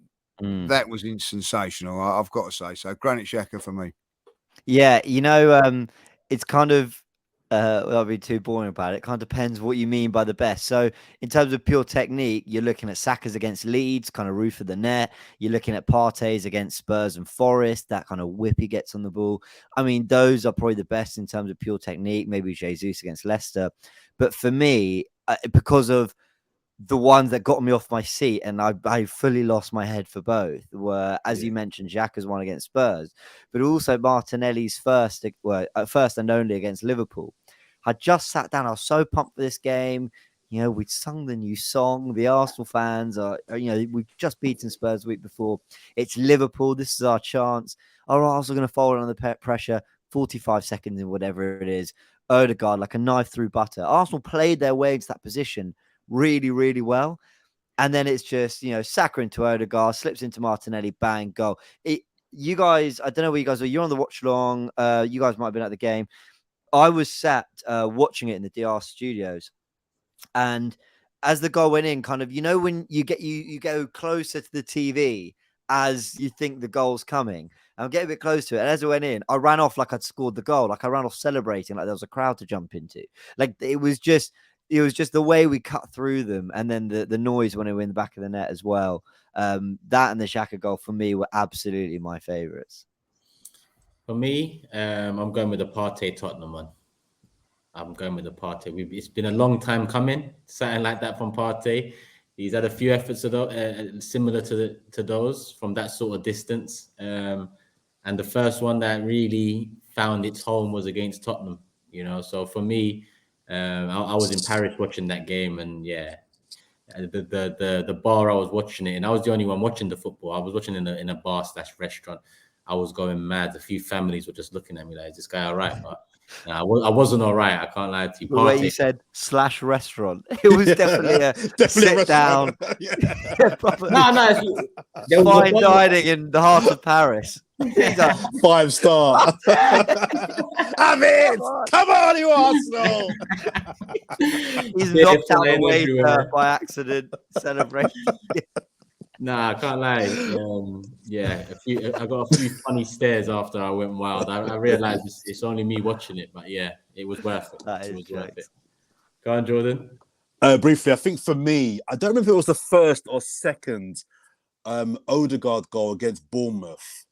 was sensational. I've got to say so. Granit Xhaka for me. Yeah, you know, it's kind of without being too boring about it, kind of depends what you mean by the best. So in terms of pure technique, you're looking at Saka's against Leeds, kind of roof of the net. You're looking at Partey's against Spurs and Forest, that kind of whip he gets on the ball. I mean, those are probably the best in terms of pure technique. Maybe Jesus against Leicester. But for me, because of the ones that got me off my seat, and I fully lost my head for both, were, as you mentioned, Xhaka's one against Spurs, but also Martinelli's first and only against Liverpool. I just sat down. I was so pumped for this game. You know, we'd sung the new song. The Arsenal fans are, you know, we've just beaten Spurs the week before. It's Liverpool. This is our chance. Our Arsenal going to fold under the pressure. 45 seconds in, whatever it is. Odegaard, like a knife through butter. Arsenal played their way into that position really, really well. And then it's just, you know, Saka into Odegaard, slips into Martinelli, bang, goal. You guys, I don't know where you guys were. You're on the watch along. You guys might have been at the game. I was sat watching it in the DR studios. And as the goal went in, kind of, when you go closer to the TV as you think the goal's coming. I'm getting a bit close to it. And as it went in, I ran off like I'd scored the goal. Like I ran off celebrating like there was a crowd to jump into. Like it was just the way we cut through them. And then the noise when it went in the back of the net as well. That and the Xhaka goal for me were absolutely my favourites. For me, I'm going with the Partey Tottenham one. I'm going with the Partey. It's been a long time coming, something like that from Partey. He's had a few efforts similar to those from that sort of distance. And the first one that really found its home was against Tottenham. So for me, I was in Paris watching that game, and yeah, the bar I was watching it, and I was the only one watching the football. I was watching in a bar/restaurant. I was going mad. A few families were just looking at me like, "Is this guy all right?" But I wasn't all right. I can't lie to you. The way you said /restaurant, it was definitely a sit down. No, fine dining in the heart of Paris. 5-star. Have it! Come on, you Arsenal! He's knocked out the waiter by accident celebrating. Nah, I can't lie. I got a few funny stares after I went wild. I realized it's only me watching it, but yeah, it was worth it. Worth it. Go on, Jordan. Briefly, I think for me, I don't remember if it was the first or second Odegaard goal against Bournemouth.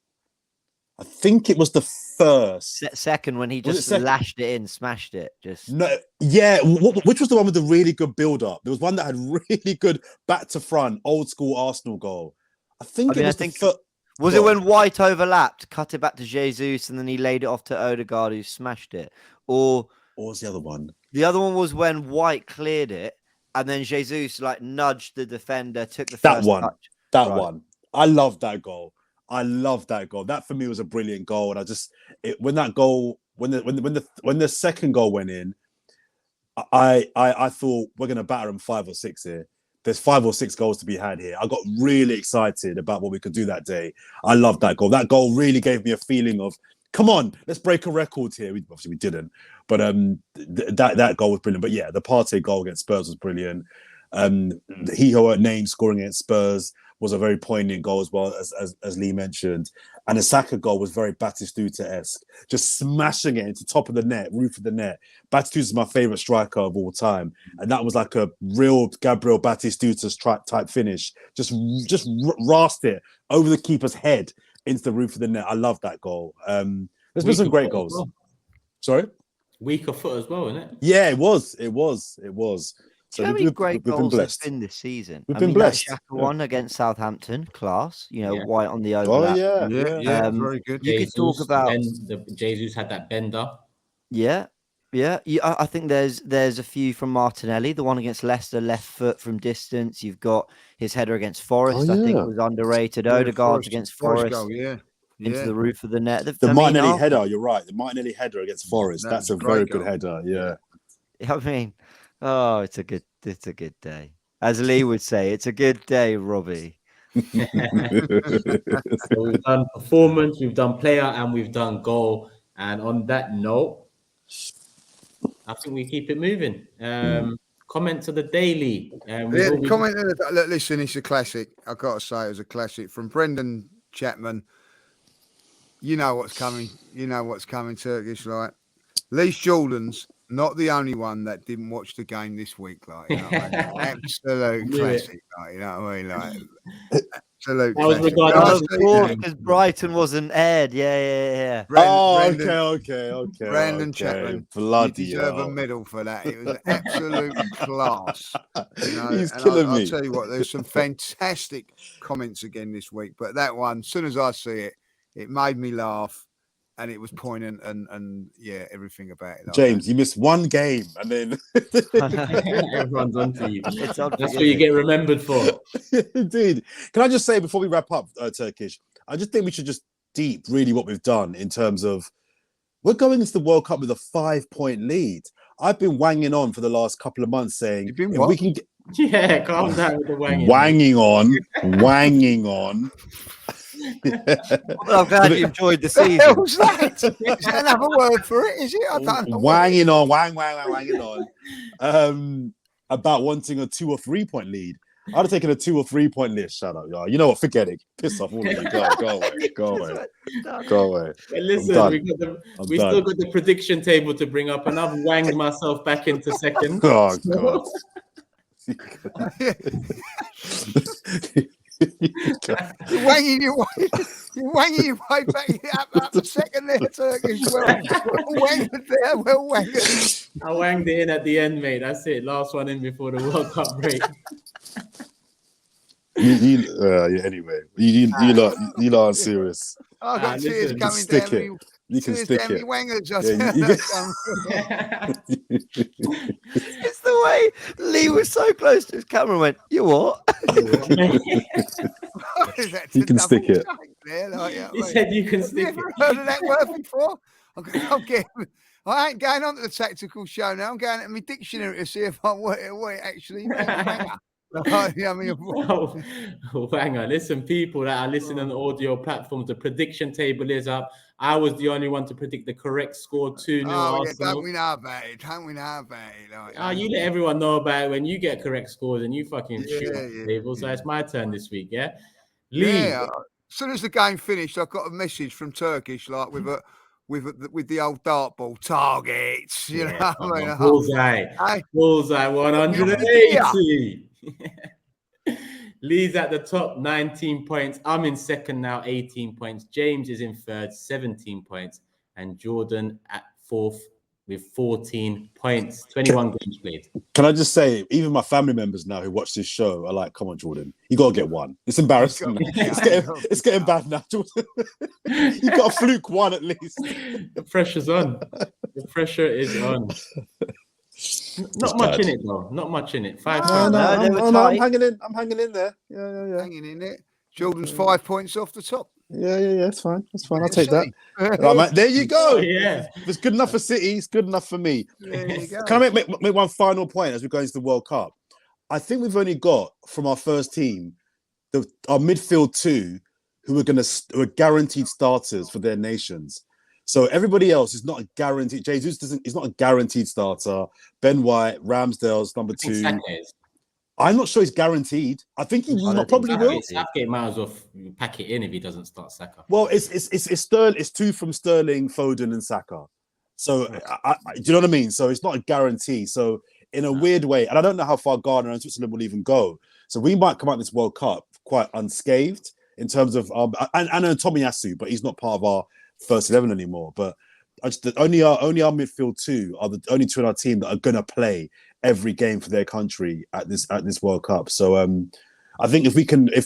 I think it was the first. Second, when he just lashed it in, smashed it. Which was the one with the really good build-up? There was one that had really good back to front, old school Arsenal goal. Was it when White overlapped, cut it back to Jesus, and then he laid it off to Odegaard, who smashed it? Or what was the other one? The other one was when White cleared it, and then Jesus nudged the defender, took the first touch. That one. I love that goal. That for me was a brilliant goal, and when the second goal went in, I thought we're gonna batter them 5 or 6 here. There's 5 or 6 goals to be had here. I got really excited about what we could do that day. I loved that goal. That goal really gave me a feeling of, come on, let's break a record here. Obviously we didn't, but that goal was brilliant. But yeah, the Partey goal against Spurs was brilliant. He name scoring against Spurs was a very poignant goal as well, as Lee mentioned. And the Saka goal was very Batistuta-esque, just smashing it into top of the net, roof of the net. Batistuta is my favourite striker of all time. And that was like a real Gabriel Batistuta type finish. Just rasped it over the keeper's head into the roof of the net. I love that goal. There's been some great goals. Well. Sorry? Weaker foot as well, isn't it? Yeah, it was. So how many great goals there's been this season? We've been blessed. That Xhaka one against Southampton, class. White on the overlap. Oh yeah, very good. You could talk about Jesus had that bender. Yeah. I think there's a few from Martinelli. The one against Leicester, left foot from distance. You've got his header against Forest. I think was underrated. Odegaard against Forest. Goal, into the roof of the net. The Martinelli header. You're right. The Martinelli header against Forest. That's a very good header. Yeah. I mean. Oh, it's a good day. As Lee would say, it's a good day, Robbie. So we've done performance, we've done player, and we've done goal. And on that note, I think we keep it moving. Comment to the daily. Listen, it's a classic. I've got to say, it was a classic from Brendan Chapman. You know what's coming. Turkish, like Lee Jordan's not the only one that didn't watch the game this week. Absolute classic. You know what I mean? Absolute classic. Because Brighton wasn't aired. Yeah. Okay. Brandon okay. Chapman. Bloody you deserve a medal for that. It was absolute class. He's killing me. I'll tell you what, there's some fantastic comments again this week, but that one, as soon as I see it, it made me laugh. And it was poignant and everything about it. James, you missed one game and then everyone's onto you. That's what you get remembered for. Indeed. Can I just say before we wrap up, Turkish, I just think we should just deep really what we've done in terms of we're going into the World Cup with a 5-point lead. I've been wanging on for the last couple of months saying You've been what? We can calm down with the wanging. Wanging on. Well, I'm glad you enjoyed the season. What's that? Is that another word for it? Is it? I don't know. Wanging on. about wanting a 2 or 3 point lead. I'd have taken a 2 or 3 point list. Shut up, y'all. You know what? Forget it. Piss off, all of you. Go away. Go away. Go away. But listen, we still got the prediction table to bring up, and I've wanged myself back into second. Oh God. You're wanging your way back up the second there, Turkish. Well wanged there, well wanged. I wanged it in at the end, mate. That's it. Last one in before the World Cup break. Anyway, you lot aren't serious. I got tears listen, coming stick down. it. You can stick it. Wangers, It's the way Lee was so close to his camera and went, "You what?" You can stick it. He said you can stick it. Never heard of that word before. I ain't going on to the tactical show now. I'm going into my dictionary to see if what it actually means. Wanger. Listen, people that are listening on audio platforms, the prediction table is up. I was the only one to predict the correct score, 2-0 Arsenal. Don't we know about it? You let everyone know about it when you get correct scores and you fucking shoot up the table. So it's my turn this week, yeah? Lee. Yeah. As soon as the game finished, I got a message from Turkish, like with the old dartball targets. You know what I mean? Bullseye 180. Lee's at the top, 19 points. I'm in second now, 18 points. James is in third, 17 points. And Jordan at fourth with 14 points, 21 games played. Can I just say, even my family members now who watch this show are like, come on, Jordan, you got to get one. It's embarrassing. It's getting bad now, Jordan. You got a fluke one at least. The pressure's on. The pressure is on. Not much in it, though. Not much in it. 5 points. I'm hanging in. I'm hanging in there. Yeah. Hanging in it. Jordan's 5 points off the top. Yeah. It's fine. I'll take that. Right, mate, there you go. Yeah. If it's good enough for City, it's good enough for me. There you go. Can I make one final point as we go into the World Cup? I think we've only got from our first team our midfield two who are guaranteed starters for their nations. So everybody else is not a guaranteed. Jesus is not a guaranteed starter. Ben White, Ramsdale's number 2. I'm not sure he's guaranteed. I think he probably will. Southgate might as well pack it in if he doesn't start Saka. Well, it's Sterling. It's 2 from Sterling, Foden, and Saka. So do you know what I mean? So it's not a guarantee. So in a weird way, and I don't know how far Ghana and Switzerland will even go. So we might come out this World Cup quite unscathed in terms of and Tomiyasu, but he's not part of our first 11 anymore. But only our midfield two are the only two in our team that are going to play every game for their country at this World Cup. So I think if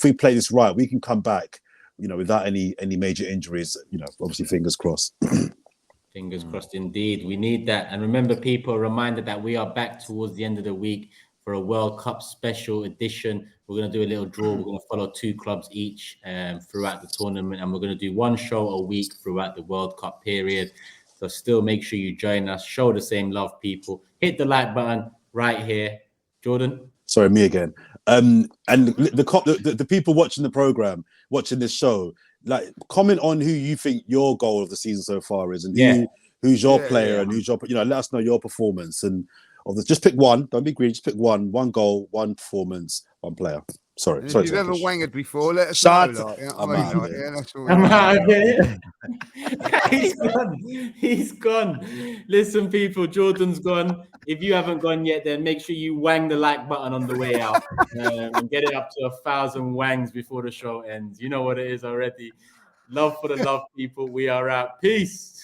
we play this right, we can come back, without any major injuries. Obviously, fingers crossed. Fingers crossed, indeed. We need that. And remember, people, a reminder that we are back towards the end of the week for a World Cup special edition. We're going to do a little draw. We're going to follow 2 clubs each throughout the tournament, and we're going to do 1 show a week throughout the World Cup period. So still make sure you join us. Show the same love, people. Hit the like button right here. Jordan? Sorry, me again. And the people watching the program, watching this show, like, comment on who you think your goal of the season so far is, and who's your player, and who's your, let us know your performance. And just pick one. Don't be greedy. Just pick one goal, 1 performance, 1 player. Sorry. If you've ever wangered before, let us know. I'm out of here. He's gone. Listen, people, Jordan's gone. If you haven't gone yet, then make sure you wang the like button on the way out and get it up to 1,000 wangs before the show ends. You know what it is already. Love for the love, people. We are out. Peace.